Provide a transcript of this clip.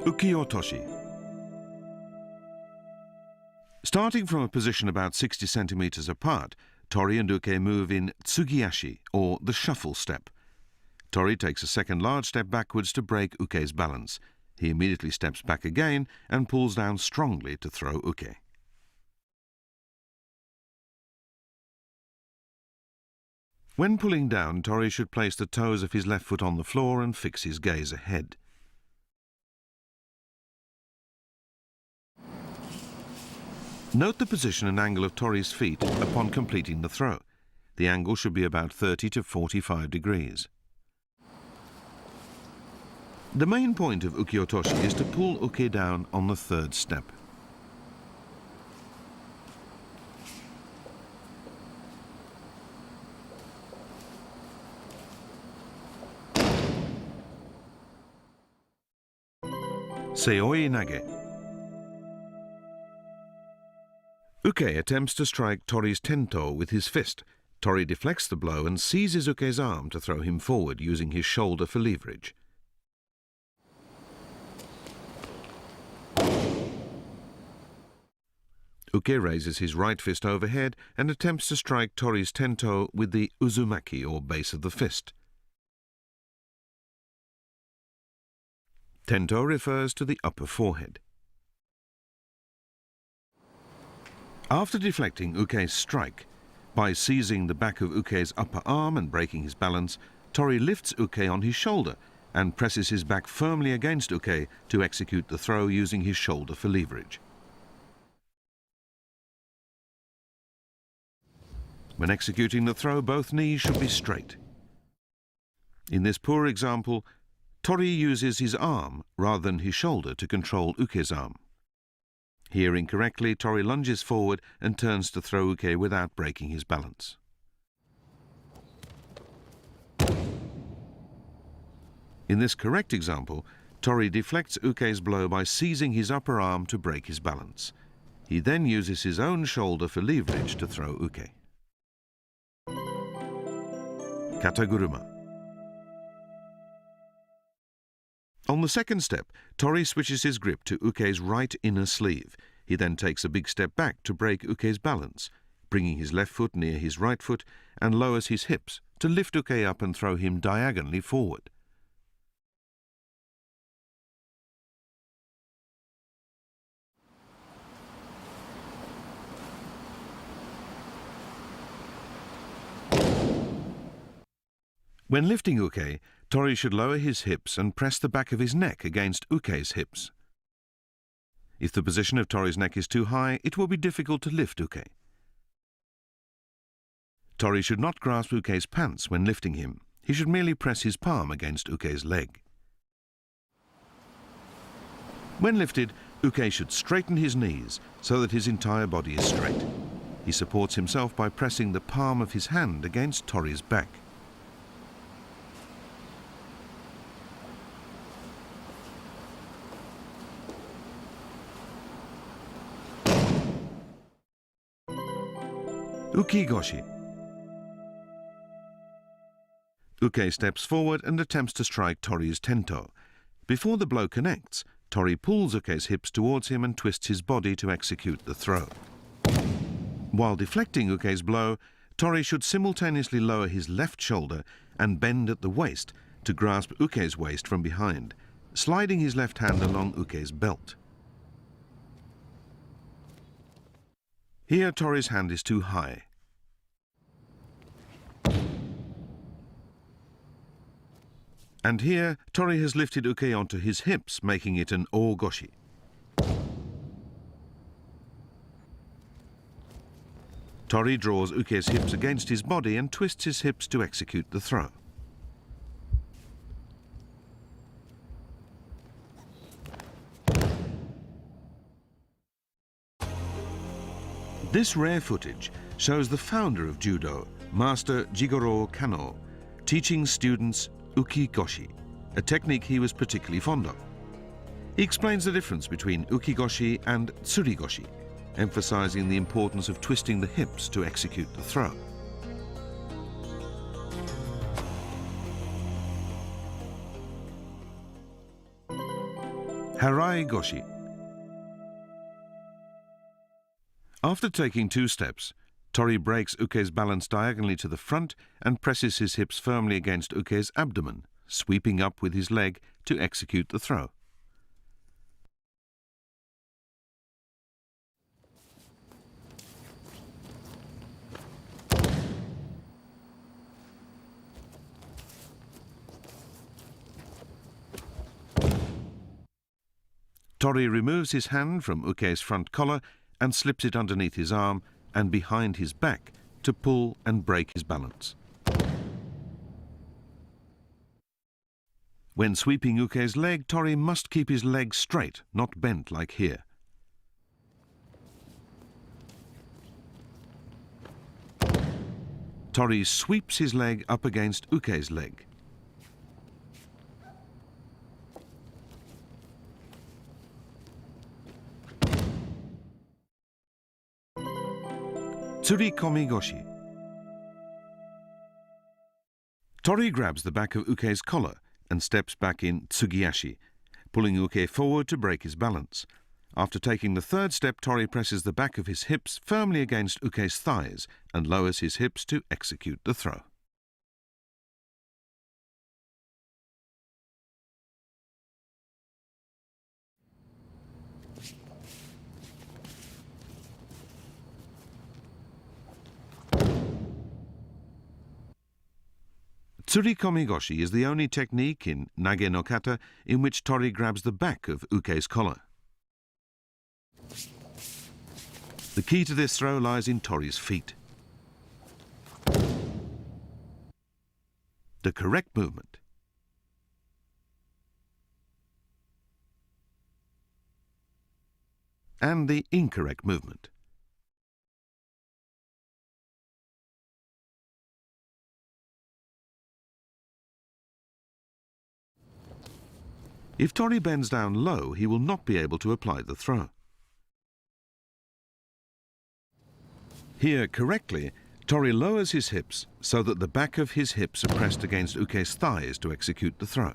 Uki-otoshi. Starting from a position about 60 centimeters apart, Tori and Uke move in tsugi-ashi, or the shuffle step. Tori takes a second large step backwards to break Uke's balance. He immediately steps back again and pulls down strongly to throw Uke. When pulling down, Tori should place the toes of his left foot on the floor and fix his gaze ahead. Note the position and angle of Tori's feet upon completing the throw. The angle should be about 30 to 45 degrees. The main point of uki-otoshi is to pull Uke down on the third step. Seoi-nage. Uke attempts to strike Tori's tento with his fist. Tori deflects the blow and seizes Uke's arm to throw him forward using his shoulder for leverage. Uke raises his right fist overhead and attempts to strike Tori's tento with the uzumaki, or base of the fist. Tento refers to the upper forehead. After deflecting Uke's strike, by seizing the back of Uke's upper arm and breaking his balance, Tori lifts Uke on his shoulder and presses his back firmly against Uke to execute the throw using his shoulder for leverage. When executing the throw, both knees should be straight. In this poor example, Tori uses his arm rather than his shoulder to control Uke's arm. Here incorrectly, Tori lunges forward and turns to throw Uke without breaking his balance. In this correct example, Tori deflects Uke's blow by seizing his upper arm to break his balance. He then uses his own shoulder for leverage to throw Uke. Kata-guruma. On the second step, Tori switches his grip to Uke's right inner sleeve. He then takes a big step back to break Uke's balance, bringing his left foot near his right foot, and lowers his hips to lift Uke up and throw him diagonally forward. When lifting Uke, Tori should lower his hips and press the back of his neck against Uke's hips. If the position of Tori's neck is too high, it will be difficult to lift Uke. Tori should not grasp Uke's pants when lifting him. He should merely press his palm against Uke's leg. When lifted, Uke should straighten his knees so that his entire body is straight. He supports himself by pressing the palm of his hand against Tori's back. Uki-goshi. Uke steps forward and attempts to strike Tori's tento. Before the blow connects, Tori pulls Uke's hips towards him and twists his body to execute the throw. While deflecting Uke's blow, Tori should simultaneously lower his left shoulder and bend at the waist to grasp Uke's waist from behind, sliding his left hand along Uke's belt. Here, Tori's hand is too high. And here, Tori has lifted Uke onto his hips, making it an o-goshi. Tori draws Uke's hips against his body and twists his hips to execute the throw. This rare footage shows the founder of judo, Master Jigoro Kano, teaching students uki-goshi, a technique he was particularly fond of. He explains the difference between uki-goshi and tsuri-goshi, emphasizing the importance of twisting the hips to execute the throw. Harai goshi. After taking 2 steps, Tori breaks Uke's balance diagonally to the front and presses his hips firmly against Uke's abdomen, sweeping up with his leg to execute the throw. Tori removes his hand from Uke's front collar and slips it underneath his arm and behind his back to pull and break his balance. When sweeping Uke's leg, Tori must keep his leg straight, not bent like here. Tori sweeps his leg up against Uke's leg. Tsurikomi goshi. Tori grabs the back of Uke's collar and steps back in tsugiashi, pulling Uke forward to break his balance. After taking the 3rd step, Tori presses the back of his hips firmly against Uke's thighs and lowers his hips to execute the throw. Tsurikomi goshi is the only technique in Nage-no-kata in which Tori grabs the back of Uke's collar. The key to this throw lies in Tori's feet. The correct movement and the incorrect movement. If Tori bends down low, he will not be able to apply the throw. Here, correctly, Tori lowers his hips so that the back of his hips are pressed against Uke's thighs to execute the throw.